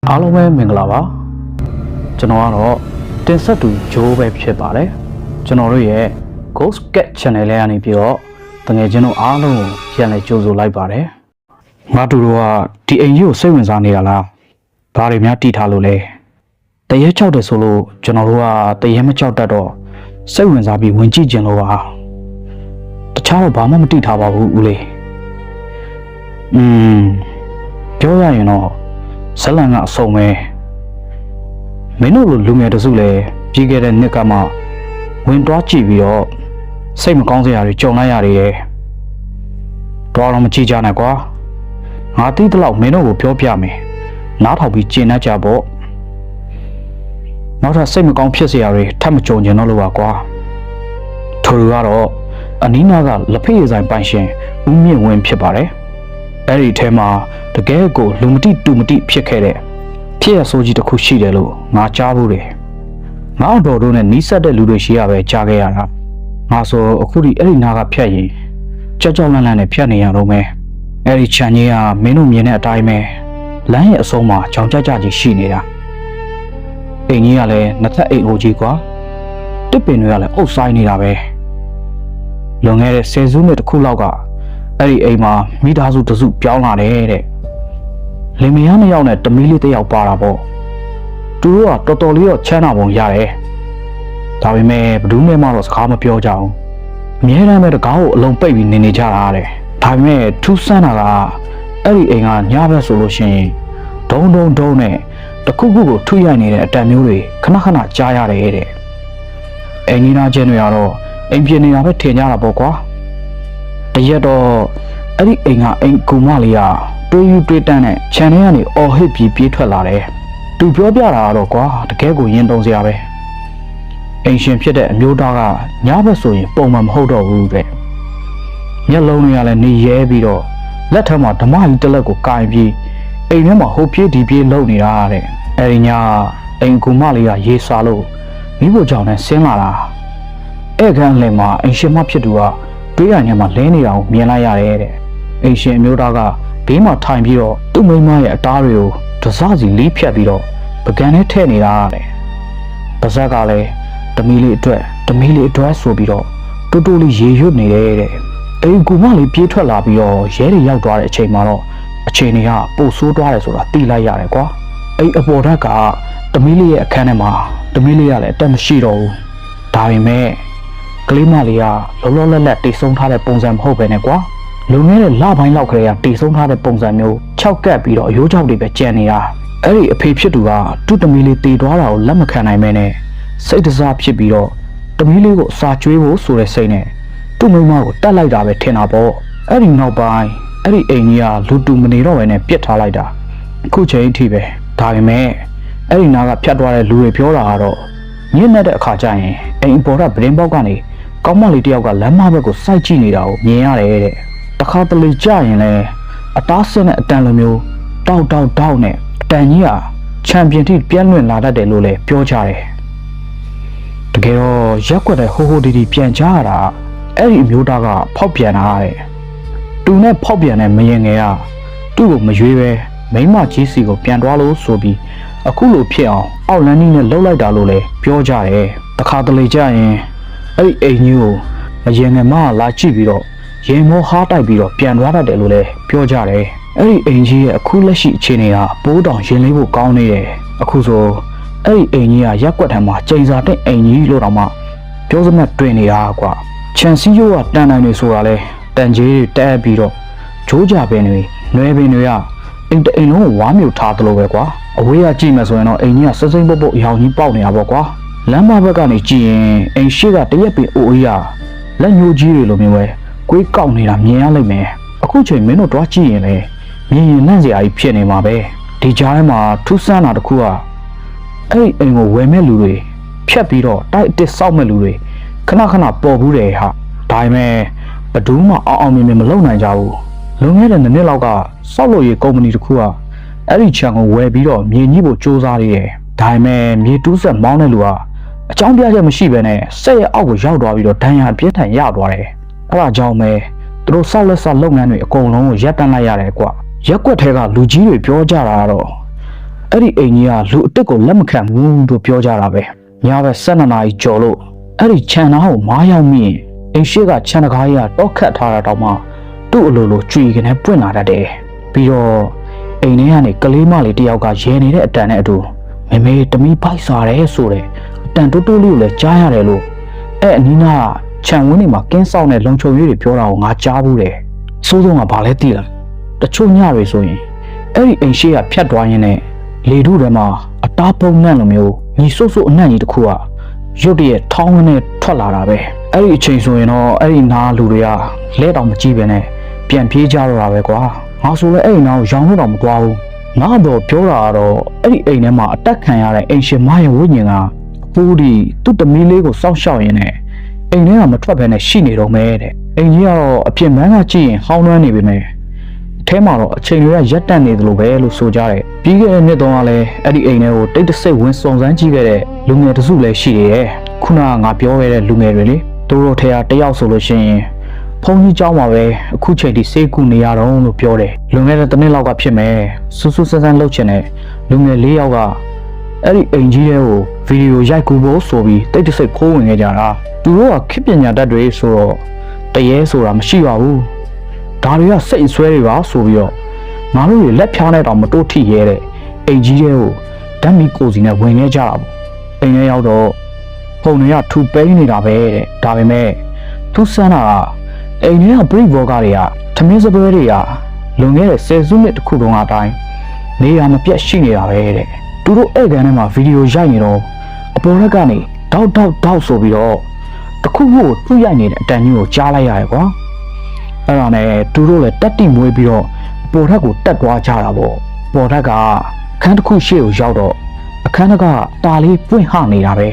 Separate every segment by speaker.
Speaker 1: အားလုံးပဲမင်္ဂလာပါကျွန်တော်ကတော့တင်ဆက်သူဂျိုးပဲဖြစ်ပါတယ်ကျွန်တော်တို့ရဲ့ Ghost Cat Channel လေးကနေပြီးတော့တငယ်ချင်းတို့အားလုံးကိုပြန်လည်ကြိုဆိုလိုက်ပါတယ်ငါတို့ကဒီအိမ်ကြီးကိုစိတ်ဝင်စားနေရလားဘာတွေများတီးထားလို့လဲတရေချောက်တယ်ဆိုလို့ကျွန်တော်တို့ကတရေမချောက်တတ်တော့စိတ်ဝင်စားပြီးဝင်ကြည့်ကြလို့ပါတခြားတော့ဘာမှမတီးထားပါဘူးဦးလေးပြောရရင်တော့ဇလန်ကအဆုံးပဲမင်းတို့လိုလူငယ်တစုလည်းပြီးခဲ့တဲ့နှစ်ကမှဝင်တွားကြည့်ပြီးတော့စိတ်မကောင်းစရာတွေကြုံလိုက်ရတယ်ရဲ့တော့မကြည့်ကြနဲ့ကွာငါသိတဲ့လောက်မင်းတို့ကိုပြောပြမယ်နားထောင်ပြီးကျင်တတ်ကြပေါ့နောက်ထပ်စိတ်မကောင်းဖြစ်စရာတွေထပ်မကြုံကျင်တော့လို့ပါကွာထိုလူကတော့အနီးနားကလက်ဖက်ရည်ဆိုင်ပိုင်ရှင်ဦးမြင့်ဝင်းဖြစ်ပါတယ်အဲ့ဒီထဲမှာတကယ်ကိုလူမတိတူမတိဖြစ်ခဲ့တဲ့ဖြစ်ရဆိုးကြီးတစ်ခုရှိတယ်လို့ငါကြားဘူးတယ်ငါတော်တို့နဲ့နီးစပ်တဲ့လူတွေရှိရပဲကြားခဲ့ရတာငါဆိုအခုဒီအဲ့ဒီနားကဖြတ်ရင်ကြောက်ကြောက်လန့်လန့်နဲ့ဖြတ်နေရတော့မယ်အဲ့ဒီခြံကြီးကမင်းတို့မြင်တဲ့အတိုင်းပဲလမ်းရဲ့အဆုံးမှာချောင်ကြကြကြီးရှိနေတာအိမ်ကြီးကလည်းနှစ်ထပ်အိမ်အိုကြီးကွာတစ်ပင်တွေကလည်းအုပ်ဆိုင်နေတာပဲလွန်ခဲ့တဲ့10စုနှစ်တခုလောက်ကအဲ့ဒီအိမ်မှာမိသားစုတစုပြောင်းလာတယ်တဲ့လင်မယားနှစ်ယောက်နဲ့တမီးလေးတစ်ယောက်ပါတာပေါ့သူတို့ကတော်တော်လေးတော့ချမ်းသာပုံရတယ်ဒါပေမဲ့ဘယ်သူမှတော့စကားမပြောကြဘူးအများအားဖြင့်တကားကိုအလုံးပိတ်ပြီးနေကြတာတဲ့ဒါပေမဲ့ထူးဆန်းတာကအဲ့ဒီအိမ်ကညဘက်ဆိုလို့ရှိရင်ဒုံနဲ့တခုခုကိုထုရိုက်နေတဲ့အတန်မျိုးတွေခဏခဏကြားရတယ်တဲ့အိမ်ကြီးသားချင်းတွေကတော့အိမ်ပြနေတာပဲထင်ကြတာပေါ့ကွာတရက်တော့အဲ့ဒီအိမ်ကအိမ်ကူမလေးကတွေးယူတွေးတန်းနဲ့ခြံထဲကနေအော်ဟစ်ပြီးပြေးထွက်လာတယ်သူပြောပြတာကတော့ကွာတကယ်ကိုရင်တုံစရာပဲအိမ်ရှင်ဖြစ်တဲ့အမျိုးသားကညဘက်ဆိုရင်ပုံမှန်မဟုတ်တော့ဘူးတဲ့မျက်လုံးတွေကလည်းနေရဲပြီးတော့လက်ထက်မှာဓမ္မကြီးတစ်လက်ကိုကင်ပြီးအိမ်ထဲမှာဟိုပြေးဒီပြေးလှုပ်နေတာတဲ့အဲ့ဒီညအိမ်ကူမလေးကရေစာလို့မိဖို့ကြောင့်နဲ့ဆင်းလာတာအဲ့ခန်းလင်မှာအိမ်ရှင်မဖြစ်သူကတွေးရညမှာလဲနေတာကိုမြင်လိုက်ရတယ်တဲ့အိမ်ရှင်အမျိုးသားကဘေးမှာထိုင်ပြီးတော့သူ့မိန်းမရဲ့အသားတွေကိုတစစီလေးဖြတ်ပြီးတော့ပကံနဲ့ထည့်နေတာတဲ့ပါဇက်ကလည်းတမီးလေးအတွက်ဆိုပြီးတော့တူတူလေးရေရွတ်နေတယ်တဲ့အိမ်ကူမလေးပြေးထွက်လာပြီးတော့ရဲတွေရောက်သွားတဲ့အချိန်မှာတော့အချိန်တွေကပိုဆိုးသွားတယ်ဆိုတာသိလိုက်ရတယ်ကွာအိမ်အပေါ်ဓာတ်ကတမီးလေးရဲ့အခန်းထဲမှာတမီးလေးကလည်းအတက်မရှိတော့ဘူးဒါပေမဲ့ကလေးမလေးကလောလောလတ်လတ်တိတ်ဆုံးထားတဲ့ပုံစံမဟုတ်ပဲနဲ့ကွာလုံနေတဲ့လပိုင်းလောက်ကလေးကတိတ်ဆုံးထားတဲ့ပုံစံမျိုး6ကပ်ပြီးတော့အရိုးချောက်တွေပဲကျန်နေတာအဲ့ဒီအဖေဖြစ်သူကသူ့တမီးလေးတည်သွားတာကိုလက်မခံနိုင်မဲနဲ့စိတ်တစားဖြစ်ပြီးတော့တမီးလေးကိုအစာကျွေးဖို့ဆိုတဲ့စိတ်နဲ့သူ့မိန်းမကိုတတ်လိုက်တာပဲထင်တာပေါ့အဲ့ဒီနောက်ပိုင်းအဲ့ဒီအိမ်ကြီးကလူတူမနေတော့ဘဲနဲ့ပြစ်ထားလိုက်တာအခုချိန်အထိပဲဒါပေမဲ့အဲ့ဒီနားကဖြတ်သွားတဲ့လူတွေပြောတာကတော့ညစ်နေတဲ့အခါကျရင်အိမ်ပေါ်ကဗရင်ပေါက်ကနေကောင်းမလေးတယောက်ကလမ်းမဘက်ကိုစိုက်ကြည့်နေတာကိုမြင်ရတယ်တဲ့တခါတလေကြာရင်လဲအတားဆင်းတဲ့အတန်လိုမျိုးတောက်နဲ့အတန်ကြီးဟာချန်ပီယံထိပြန့်လွင့်လာတတ်တယ်လို့လည်းပြောကြတယ်တကယ်တော့ရက်ွက်တဲ့ဟိုဒီပြန်ကြရတာအဲ့ဒီအမျိုးသားကဖောက်ပြန်လာတဲ့သူနဲ့ဖောက်ပြန်တဲ့မရင်ငယ်ကသူ့ကိုမရွေးပဲမိမကြီးစီကိုပြန်သွားလို့ဆိုပြီးအခုလိုဖြစ်အောင်အောက်လန်းကြီးနဲ့လှုပ်လိုက်တာလို့လည်းပြောကြတယ်တခါတလေကြာရင်အဲ့ဒီအိမ်ကြီးကိုမရင်ငယ်မလာကြည့်ပြီးတော့ရင်မောဟားတိုက်ပြီးတော့ပြန်သွားတတ်တယ်လို့လည်းပြောကြတယ်အဲ့ဒီအိမ်ကြီးရဲ့အခုလက်ရှိအခြေအနေကပိုးတောင်ရင်လေးဖို့ကောင်းနေတယ်အခုဆိုအဲ့ဒီအိမ်ကြီးကရက်ွက်ထံမှာချိန်စာတဲ့အိမ်ကြီးလို့တော့မှပြောစမှတ်တွင်နေတာကွာချန်စီယိုကတန်တိုင်းတွေဆိုတာလဲတန်ကြီးတွေတက်ပြီးတော့ဂျိုးကြပင်တွေနွယ်ပင်တွေကအိမ်တအိမ်လုံးကိုဝါမျိုးထားသလိုပဲကွာအဝေးကကြည့်မယ်ဆိုရင်တော့အိမ်ကြီးကစစိမ့်ပုတ်အရောင်ကြီးပေါက်နေတာပေါ့ကွာလမ်းမဘက်ကနေကြည့်ရင်အိမ်ရှိကတရက်ပင်အိုအေးရလက်ညှိုးကြီးတွေလိုမျိုးပဲကွေးကောက်နေတာမြင်ရလိမ့်မယ်အခုချိန်မင်းတို့တွားကြည့်ရင်လေမြင်ရင်လန့်စရာကြီးဖြစ်နေမှာပဲဒီကြားထဲမှာထူးဆန်းတာတစ်ခုကအဲ့အိမ်ကိုဝယ်မဲ့လူတွေဖြတ်ပြီးတော့တိုက်အစ်စောက်မဲ့လူတွေခဏပေါ်ဘူးတယ်ဟာဒါပေမဲ့ဘယ်သူမှအောင်မြင်မလုပ်နိုင်ကြဘူးလွန်ခဲ့တဲ့နှစ်လောက်ကစောက်လို့ရေးကုမ္ပဏီတစ်ခုကအဲ့ဒီခြံကိုဝယ်ပြီးတော့မြေကြီးကိုစူးစမ်းနေတယ်ဒါပေမဲ့မြေတူးဆက်မောင်းတဲ့လူကအကြောင်းပြချက်မရှိဘဲနဲ့ဆက်ရအောက်ကိုရောက်သွားပြီးတော့ဒဏ်ရာပြင်းထန်ရသွားတယ်အဲ့ဒါကြောင့်ပဲသူတို့စောက်လက်စားလုပ်ငန်းတွေအကုန်လုံးကိုရပ်တန့်လိုက်ရတယ်ကွာရက်ွက်ထဲကလူကြီးတွေပြောကြတာကတော့ အဲ့ဒီအိမ်ကြီးကလူအစ်စ်ကိုလက်မခံဘူးလို့ပြောကြတာပဲညဘက်12နာရီကျော်လို့အဲ့ဒီခြံသားကိုမားရောက်မိရင်အိမ်ရှိကခြံတကားကြီးကတော့ခတ်ထားတာတောင်မှသူ့အလိုလိုကြွေကနေပွင့်လာတတ်တယ်ပြီးတော့အိမ်ထဲကနေကလေးမလေးတယောက်ကရဲနေတဲ့အတန်နဲ့အတူမေမေတမီးပိုက်စားတယ်ဆိုတဲ့အတန်တိုးတိုးလေးကိုလည်းကြားရတယ်လို့အဲ့အနီးနားခြံဝင်းတွေမှာကင်းဆောင်တဲ့လုံချုံရွေးတွေပြောတာကိုငါကြားဘူးတယ်စိုးဆုံးကဘာလဲသိလားတချို့ညတွေဆိုရင်အဲ့ဒီအိမ်ရှိကဖြတ်သွားရင်းနဲ့လေထုထဲမှာအတားပုံနှံ့လိုမျိုးညီဆိုးဆိုးအနှံ့ကြီးတစ်ခုကရုတ်တရက်ထောင်းကနေထွက်လာတာပဲအဲ့ဒီအချိန်ဆိုရင်တော့အဲ့ဒီနားလူတွေကလဲတောင်မကြည့်ပဲနဲ့ပြန်ပြေးကြတော့တာပဲကွာငါဆိုလည်းအဲ့ဒီနားကိုရောင်းလို့တော့မသွားဘူးငါတော့ပြောတာကတော့အဲ့ဒီအိမ်ထဲမှာအတက်ခံရတဲ့အိမ်ရှင်မရဲ့ဝိညာဉ်ကအပူဒီသူ့တမီးလေးကိုစောင့်ရှောက်ရင်းနဲ့အိမ်ထဲကမထွက်ဘဲနဲ့ရှိနေတော့မဲတဲ့အိမ်ကြီးကတော့အပြင်မန်းကကြည့်ရင်ဟောင်းနှွမ်းနေပြီမဲ့အထဲမှာတော့အချိန်တွေကရက်တန့်နေသလိုပဲလို့ဆိုကြတယ်ပြီးခဲ့တဲ့နှစ်တုန်းကလည်းအဲ့ဒီအိမ်ထဲကိုတိတ်တဆိတ်ဝင်စုံစမ်းကြည့်ခဲ့တဲ့လူငယ်တစုလည်းရှိရဲခုနကငါပြောခဲ့တဲ့လူငယ်တွေလေသူတို့ထဲကတယောက်ဆိုလို့ရှိရင်ဖုန်းကြီးเจ้าမှာပဲအခုချိန်ထိစေးကူနေရတော့လို့ပြောတယ်လွန်ခဲ့တဲ့တစ်နှစ်လောက်ကဖြစ်မယ်စူးစူးဆန်းဆန်းလှုပ်ချင်တဲ့လူငယ်၄ယောက်ကအဲ့ဒီအိမ်ကြီးရဲ့ကိုဗီဒီယိုရိုက်ကူဖို့ဆိုပြီးတိတ်တဆိတ်ခိုးဝင်ခဲ့ကြတာသူတို့ကခေတ်ပညာတတ်တွေဆိုတော့တရေဆိုတာမရှိပါဘူးဒါတွေကစိတ်ဆွဲတွေပါဆိုပြီးတော့ငါတို့တွေလက်ဖြားနဲ့တောင်မတိုးထိရဲတဲ့အိမ်ကြီးရဲ့ကိုဓာတ်မီကိုစီနဲ့ဝင်ခဲ့ကြတာပေါ့အိမ်ထဲရောက်တော့ဖုန်တွေကထူပိန်းနေတာပဲတဲ့ဒါပေမဲ့သူစမ်းတာကအိမ်ထဲကပရိဘောဂတွေကထမင်းစပွဲတွေကလွန်ခဲ့တဲ့10စုနှစ်တခုတုန်းကအတိုင်းနေရာမပြတ်ရှိနေတာပဲတဲ့သူတို့ဧကန်ထဲမှာဗီဒီယိုရိုက်နေတော့အပေါ်ရက်ကနေတောက်ဆိုပြီးတော့တခုခုကိုသူ့ရိုက်နေတဲ့အတန်ကြီးကိုကြားလိုက်ရတယ်ကွာအဲ့ဒါနဲ့သူတို့လည်းတက်တိမွေးပြီးတော့အပေါ်ထက်ကိုတက်သွားကြတာပေါ့ပေါ်ထက်ကအခန်းတစ်ခုရှေ့ကိုရောက်တော့အခန်းကတာလေးပွင့်ဟနေတာပဲ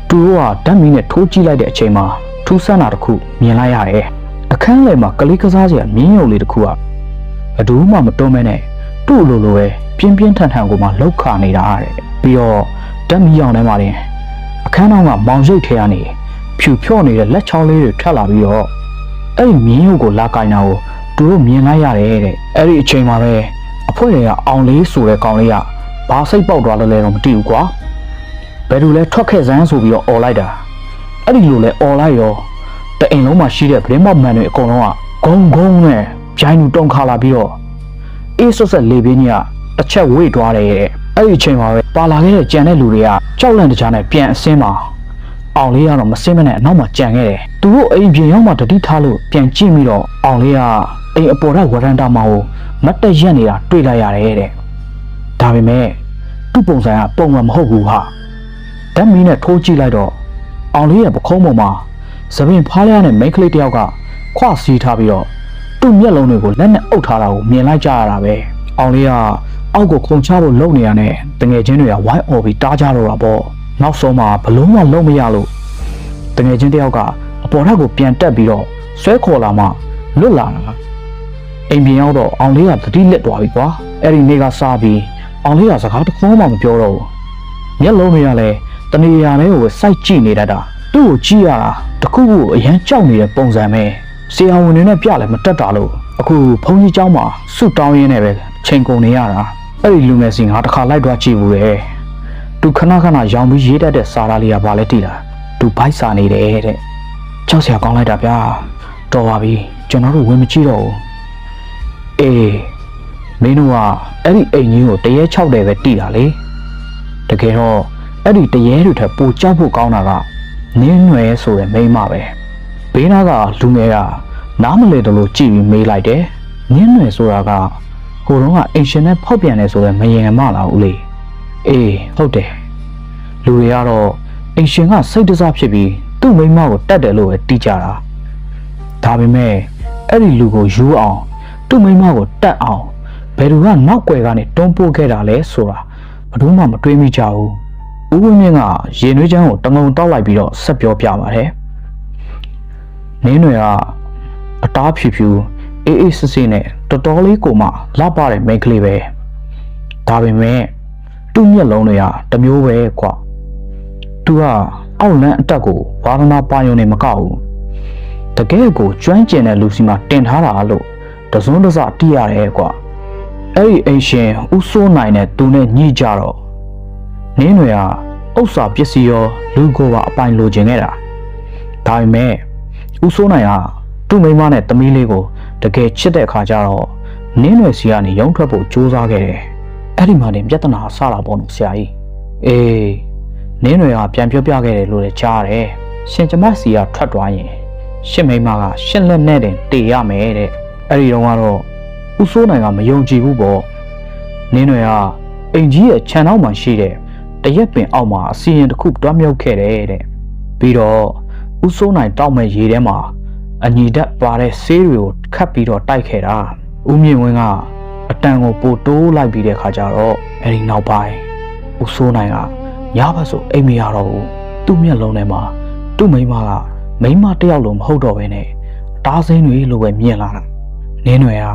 Speaker 1: သူတို့ကဓာတ်မီနဲ့ထိုးကြည့်လိုက်တဲ့အချိန်မှာထူးဆန်းတာတစ်ခုမြင်လိုက်ရတယ်အခန်းလယ်မှာကလေးကစားစရာမြင်းရုပ်လေးတစ်ခုကဘယ်သူမှမတွန်းမဲနဲ့သူ့လိုလိုပဲပြင်းပြင်းထန်ထန်ကိုမှလောက်ခနေတာတဲ့ပြီးတော့ဓာတ်မီရောင်ထဲမှာတင်အခန်းတော်ကမောင်ရိပ်ထဲကနေဖြူဖြော့နေတဲ့လက်ချောင်းလေးတွေထွက်လာပြီးတော့အဲ့ဒီမြင်းရုပ်ကိုလာကင်တာကိုသူတို့မြင်လိုက်ရတယ်တဲ့အဲ့ဒီအချိန်မှာပဲအဖွဲတွေကအောင်လေးဆိုတဲ့ကောင်လေးကဘာစိတ်ပေါက်သွားလဲတော့မသိဘူးကွာဘယ်သူလဲထွက်ခဲ့စမ်းဆိုပြီးတော့អော်လိုက်တာအဲ့ဒီလိုလဲអော်လိုက်ရောတအိမ်လုံးမှာရှိတဲ့ဗရင်းမောက်မန်တွေအကုန်လုံးကဂုံနဲ့ဂျိုင်းလူတုံခါလာပြီးတော့အေးဆွတ်လေပြင်းကြီးကတစ်ချက်ဝေ့သွားတယ်တဲ့အဲ့ဒီအချိန်မှာပဲပါလာခဲ့တဲ့ကြံတဲ့လူတွေကကြောက်လန့်တကြားနဲ့ပြန်အစင်းပါအောင်လေးကတော့မစင်းမနဲ့အနောက်မှာကြံခဲ့တယ်သူတို့အိမ်ပြင်ရောက်မှတတိထားလို့ပြန်ကြည့်ပြီးတော့အောင်လေးကအိမ်အပေါ်ထဝရန်တာမှာကိုမတ်တက်ရက်နေတာတွေ့လိုက်ရတယ်တဲ့ဒါပေမဲ့သူ့ပုံစံကပုံမှန်မဟုတ်ဘူးဟာဓာတ်မီနဲ့ထိုးကြည့်လိုက်တော့အောင်လေးရဲ့ပခုံးပေါ်မှာသပင်ဖားလျားနဲ့မိန်းကလေးတယောက်ကခွစီးထားပြီးတော့သူ့မျက်လုံးတွေကိုလက်နဲ့အုပ်ထားတာကိုမြင်လိုက်ကြရတာပဲအောင်လေးကအောက်ကိုခုန်ချဖို့လုပ်နေရတဲ့တငယ်ချင်းတွေကဝိုင်းអော်ပြီးတားကြတော့တာပေါ့နောက်ဆုံးမှာဘလုံးမလုံးမရလို့တငယ်ချင်းတယောက်ကအပေါ်ထက်ကိုပြန်တက်ပြီးတော့ဆွဲခေါ်လာမှလွတ်လာတာအိမ်ပြင်ရောက်တော့အောင်လေးကတတိလက်သွားပြီကွာအဲ့ဒီနေ့ကစားပြီးအောင်လေးကစကားတစ်ခုမှမပြောတော့ဘူးမျက်လုံးတွေကလည်းတနေရာလေးကိုစိုက်ကြည့်နေတတ်တာသူ့ကိုကြည့်ရတာတခုခုအရန်ကြောက်နေတဲ့ပုံစံပဲဆရာဝန်တွေနဲ့ပြလည်းမတက်တာလို့အခုဘုန်းကြီးကျောင်းမှာဆုတောင်းရင်းနဲ့ပဲချိန်ကုန်နေရတာအဲ့ဒီလူငယ်စီငါတစ်ခါလိုက်သွားကြည့်ဘူးလေသူခဏရောင်ပြီးရေးတတ်တဲ့စာသားလေးကဘာလဲသိလားသူဘိုက်စာနေတယ်တဲ့ကြောက်စရာကောင်းလိုက်တာဗျာတော်ပါပြီကျွန်တော်တို့ဝင်မကြည့်တော့ဘူးအေးမင်းတို့ကအဲ့ဒီအိမ်ကြီးကိုတရေ6တယ်ပဲတိတာလေတကယ်တော့အဲ့ဒီတရေတွေထက်ပိုကြောက်ဖို့ကောင်းတာကနင်းနွယ်ဆိုတဲ့မိန်းမပဲဘေးနားကလူငယ်ကနားမလဲတယ်လို့ကြည့်ပြီးမေးလိုက်တယ်နင်းနွယ်ဆိုတာကဟိုတုန်းကအိမ်ရှင်နဲ့ဖောက်ပြန်တယ်ဆိုတဲ့မယင်မလားဦးလေးအေးဟုတ်တယ်လူတွေကတော့အိမ်ရှင်ကစိတ်တစားဖြစ်ပြီးသူ့မိန်းမကိုတတ်တယ်လို့ပဲတီးကြတာဒါပေမဲ့အဲ့ဒီလူကိုယူအောင်သူ့မိန်းမကိုတတ်အောင်ဘယ်သူကနောက်ွယ်ကနေတွန်းပို့ခဲ့တာလဲဆိုတာဘယ်သူမှမတွေးမိကြဘူးဦးဝင်းမြင့်ကရေနွေးချမ်းကိုတငုံတောက်လိုက်ပြီးတော့ဆက်ပြောပြပါတယ်နင်းတွေကအတားဖြူဖြူအေးစစ်စစ်နဲ့တော်တော်လေးကိုမှလှပတဲ့မိန်းကလေးပဲဒါပေမဲ့သူ့မျက်လုံးတွေကတမျိုးပဲကွာသူကအောက်လန်းအတက်ကိုဝါသနာပါယုံနေမကောက်ဘူးတကယ်ကိုကျွမ်းကျင်တဲ့လူစီမှာတင်ထားတာလို့တစုံတစတီးရတယ်ကွာ အဲ့ဒီအိမ်ရှင်ဦးစိုးနိုင်နဲ့သူနဲ့ညှိကြတော့နင်းတွေကဥစ္စာပစ္စည်းရောလူကိုပါအပိုင်လိုချင်ခဲ့တာဒါပေမဲ့ဦးစိုးနိုင်ကသူ့မိန်းမနဲ့သမီးလေးကိုတကယ်ချစ်တဲ့အခါကျတော့နင်းတွေစီကနေရုံထွက်ဖို့ကြိုးစားခဲ့တယ်အဲ့ဒီမှာတင်ပြဿနာဆလာပေါ့နော်ဆရာကြီးအေးနင်းတွေကပြန်ပြောပြခဲ့တယ်လို့လည်းကြားတယ်ရှင်ကျမစီကထွက်သွားရင်ရှင်မိန်းမကရှင်လက်နဲ့တင်တေရမယ်တဲ့အဲ့ဒီတော့ကတော့ဦးစိုးနိုင်ကမယုံကြည်ဘူးပေါ့နင်းတွေကအိမ်ကြီးရဲ့ခြံနောက်မှာရှိတဲ့တရက်ပင်အောက်မှာအစီရင်တစ်ခုတွားမြုပ်ခဲ့တယ်တဲ့ပြီးတော့ဦးစိုးနိုင်တောက်မဲ့ရေထဲမှာအညီဓာတ်ပါတဲ့ဆေးတွေကိုခတ်ပြီးတော့တိုက်ခဲ့တာဦးမြင့်ဝင်းကအတန်ကိုပိုတိုးလိုက်ပြီးတဲ့ခါကျတော့အဲ့ဒီနောက်ပိုင်းဦးစိုးနိုင်ကညဘက်ဆိုအိမ်မရတော့ဘူးသူ့မျက်လုံးထဲမှာသူ့မိန်းမကမိန်းမတယောက်လိုမဟုတ်တော့ဘဲနဲ့တားစိမ်းတွေလိုပဲမြင်လာတာနင်းတွေက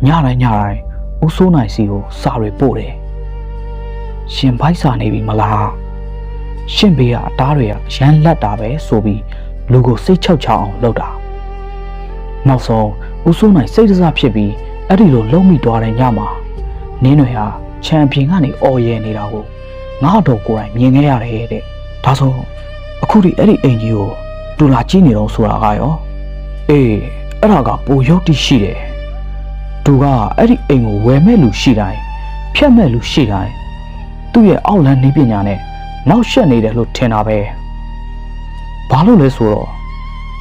Speaker 1: ညတိုင်းဦးစိုးနိုင်စီကိုစာတွေပို့တယ်ရှင်ဖိုက်စာနေပြီမလားရှင်ဘေးကအသားတွေကရမ်းလက်တာပဲဆိုပြီးလူကိုစိတ်ချောက်ချအောင်လုပ်တာနောက်ဆုံးဦးစိုးနိုင်စိတ်တစားဖြစ်ပြီးအဲ့ဒီလိုလုံမိသွားတဲ့ညမှာနင်းတွေဟာချန်ပီယံကနေအော်ရဲနေတာကိုငါတော့ကိုယ်တိုင်မြင်ခဲ့ရတယ်တဲ့ဒါဆိုအခုဒီအဲ့ဒီအိမ်ကြီးကိုတူလာကြည့်နေတော့ဆိုတာကရောအေးအဲ့ဒါကပိုရုပ်တိရှိတယ်သူကအဲ့ဒီအိမ်ကိုဝယ်မဲ့လူရှိတိုင်းဖြတ်မဲ့လူရှိတိုင်းသူ့ရဲ့အောက်လန်းနေပညာနဲ့နောက်ရှက်နေတယ်လို့ထင်တာပဲဘာလို့လဲဆိုတော့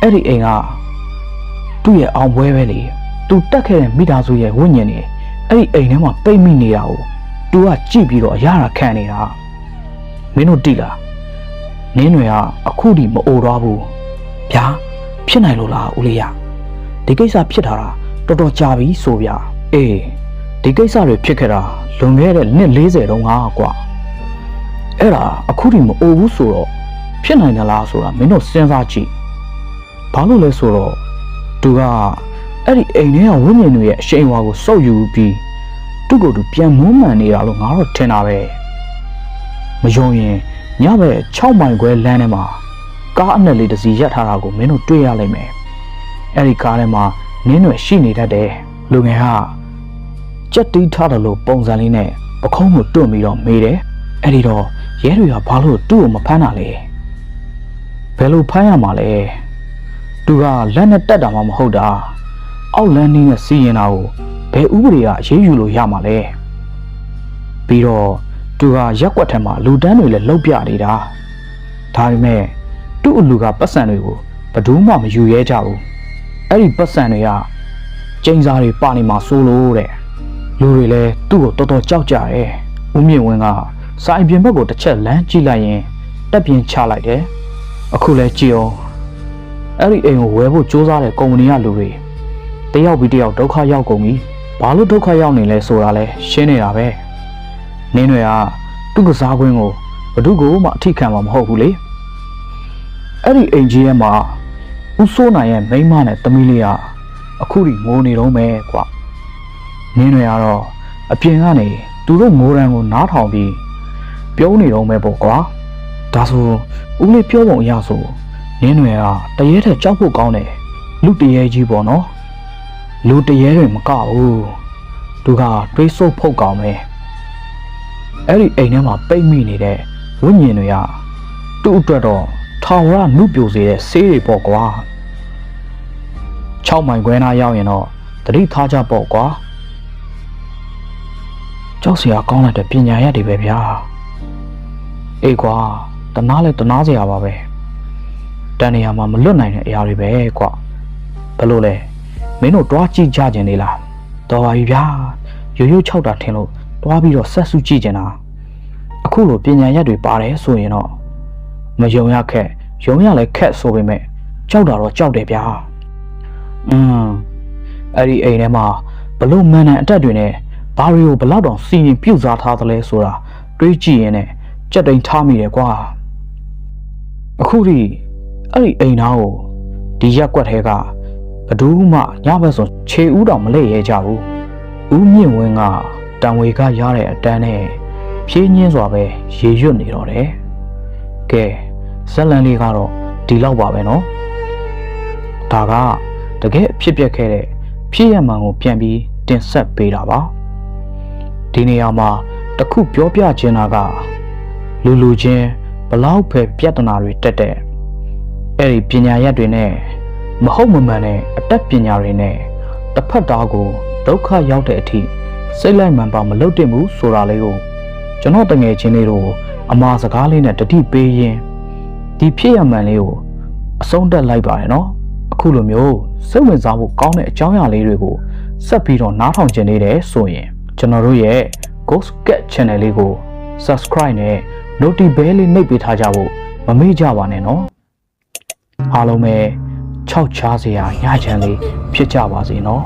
Speaker 1: အဲ့ဒီအိမ်ကသူ့ရဲ့အောင်ပွဲပဲလေသူတက်ခဲ့တဲ့မိသားစုရဲ့ဝိညာဉ်တွေအဲ့ဒီအိမ်ထဲမှာပိတ်မိနေတာကိုသူကကြည့်ပြီးတော့အရတာခံနေတာမင်းတို့တိလားနင်းတွေကအခုထိမအိုတော့ဘူးဗျာဖြစ်နိုင်လို့လားဦးလေးရဒီကိစ္စဖြစ်တာတော်တော်ကြာပြီဆိုဗျာအေးဒီကိစ္စတွေဖြစ်ခဲ့တာလွန်ခဲ့တဲ့နှစ်40တုန်းကကွာအဲ့ဒါအခုထိမအိုဘူးဆိုတော့ဖြစ်နိုင်သလားဆိုတာမင်းတို့စဉ်းစားကြည့်ဘာလို့လဲဆိုတော့သူကအဲ့ဒီအိမ်ထဲကဝိညာဉ်တွေရဲ့အရှိန်အဝါကိုစုပ်ယူပြီးသူ့ကိုယ်သူပြန်မွမ်းမံနေတာလို့ငါတော့ထင်တာပဲမယုံရင်ညဘက်6မိုင်ခွဲလမ်းထဲမှာကားအနက်လေးတစ်စီးရပ်ထားတာကိုမင်းတို့တွေ့ရလိမ့်မယ်အဲ့ဒီကားထဲမှာနင်းတွေရှိနေတတ်တယ်လူငယ်ဟာကြက်တီးထားတယ်လို့ပုံစံလေးနဲ့ပခုံးကိုတွန့်ပြီးတော့မေးတယ်အဲ့ဒီတော့ရဲတွေကဘာလို့သူ့ကိုမဖမ်းတာလဲဘယ်လိုဖမ်းရမှာလဲသူကလက်နဲ့တက်တာမှမဟုတ်တာအောက်လန်းနဲ့စီရင်တာကိုဘယ်ဥပဒေကအရေးယူလို့ရမှာလဲပြီးတော့သူကရက်ွက်ထဲမှာလူတန်းတွေလည်းလှုပ်ပြနေတာဒါပေမဲ့သူ့အလူကပတ်စံတွေကိုဘယ်သူမှမယူရဲကြဘူးအဲ့ဒီပတ်စံတွေကကျင်းစားတွေပါနေမှာစိုးလို့တဲ့လူတွေလည်းသူ့ကိုတော်တော်ကြောက်ကြတယ်ဦးမြင့်ဝင်းကစာအိမ်ပြင်ဘက်ကိုတစ်ချက်လမ်းကြည့်လိုက်ရင်တက်ပြင်းချလိုက်တယ်အခုလဲကြည့်အောင်အဲ့ဒီအိမ်ကိုဝယ်ဖို့စူးစမ်းတဲ့ကုမ္ပဏီကလူတွေတယောက်ပြီးတယောက်ဒုက္ခရောက်ကုန်ပြီဘာလို့ဒုက္ခရောက်နေလဲဆိုတာလဲရှင်းနေတာပဲနင်းတွေကသူ့ကစားကွင်းကိုဘယ်သူကမှအထိခံမှာမဟုတ်ဘူးလေအဲ့ဒီအိမ်ကြီးထဲမှာဦးစိုးနိုင်ရဲ့မိန်းမနဲ့သမီးလေးကအခုထိငိုနေတော့မယ်ကွာနင်းတွေကတော့အပြင်ကနေသူတို့ငိုရန်ကိုနားထောင်ပြီးပြုံးနေတော့မယ်ပေါ့ကွာဒါဆိုဦးလေးပြောပုံအရဆိုနင်းတွေကတရေထက်ကြောက်ဖို့ကောင်းတယ်လူတရေကြီးပေါ့နော်လူတရေတွေမကဘူးသူကတွေးဆုပ်ဖုတ်ကောင်းမယ်အဲ့ဒီအိမ်ထဲမှာပိတ်မိနေတဲ့ဝိညာဉ်တွေကသူ့အတွက်တော့ထောင်ရနှုတ်ပြိုစေတဲ့ဆေးတွေပေါ့ကွာ6မိုင်ခွဲနာရောက်ရင်တော့တတိထားကြပေါ့ကွာကြောက်စရာကောင်းတဲ့ပညာရည်တွေပဲဗျာအေးကွာတနာလဲတနာစရာပါပဲတန်နေရာမှာမလွတ်နိုင်တဲ့အရာတွေပဲကွာဘလို့လဲမင်းတို့တွားကြည့်ကြခြင်းလေလားတော်ပါပြီဗျာရိုးရိုး6တာထင်လို့တွားပြီးတော့ဆက်စုကြည့်ကြတာအခုလိုပညာရည်တွေပါတယ်ဆိုရင်တော့မယုံရခက်ယုံရလဲခက်ဆိုပေမဲ့ကြောက်တာတော့ကြောက်တယ်ဗျာအဲ့ဒီအိမ်ထဲမှာဘလို့မန်နန်အတက်တွေနဲ့ဘာတွေကိုဘလောက်တောင်စီရင်ပြုတ်စားထားသလဲဆိုတာတွေးကြည့်ရင်လည်းကြက်တိန်ထားမိတယ်ကွာအခုထိအဲ့ဒီအိမ်သားကိုဒီရက်ကွက်ထဲကဘဒူးမှညဘက်ဆိုခြေဦးတောင်မလဲရဲကြဘူးဦးမြင့်ဝင်းကတံဝေကရတဲ့အတန်းနဲ့ဖြင်းညင်းစွာပဲရေရွတ်နေတော့တယ်ကဲဇက်လန်လေးကတော့ဒီလောက်ပါပဲနော်ဒါကတကယ်ဖြစ်ပျက်ခဲ့တဲ့ဖြစ်ရမှန်ကိုပြန်ပြီးတင်ဆက်ပေးတာပါ ဒီနေရာမှာတစ်ခုပြောပြချင်တာကလူချင်းဘလောက်ပဲပြဿနာတွေတက်တဲ့အဲ့ဒီပညာရက်တွေနဲ့မဟုတ်မမှန်တဲ့အတတ်ပညာတွေနဲ့တစ်ဖက်သားကိုဒုက္ခရောက်တဲ့အထိစိတ်လိုက်မှန်ပါမလုပ်တင်ဘူးဆိုတာလေးကိုကျွန်တော်တငယ်ချင်းလေးတို့အမှားစကားလေးနဲ့တတိပေးရင်ဒီဖြစ်ရမှန်လေးကိုအဆုံးတက်လိုက်ပါတယ်နော်အခုလိုမျိုးစိတ်ဝင်စားဖို့ကောင်းတဲ့အကြောင်းအရာလေးတွေကိုဆက်ပြီးတော့နားထောင်ကျင်နေတယ်ဆိုရင်ကျွန်တော်တို့ရဲ့ Ghost Cat Channel လေးကို Subscribe နဲ့ Notification Bell လေးနှိပ်ပေးထားကြဖို့မမေ့ကြပါနဲ့နော်အားလုံးပဲ6ချားစရာညချမ်းလေးဖြစ်ကြပါစေနော်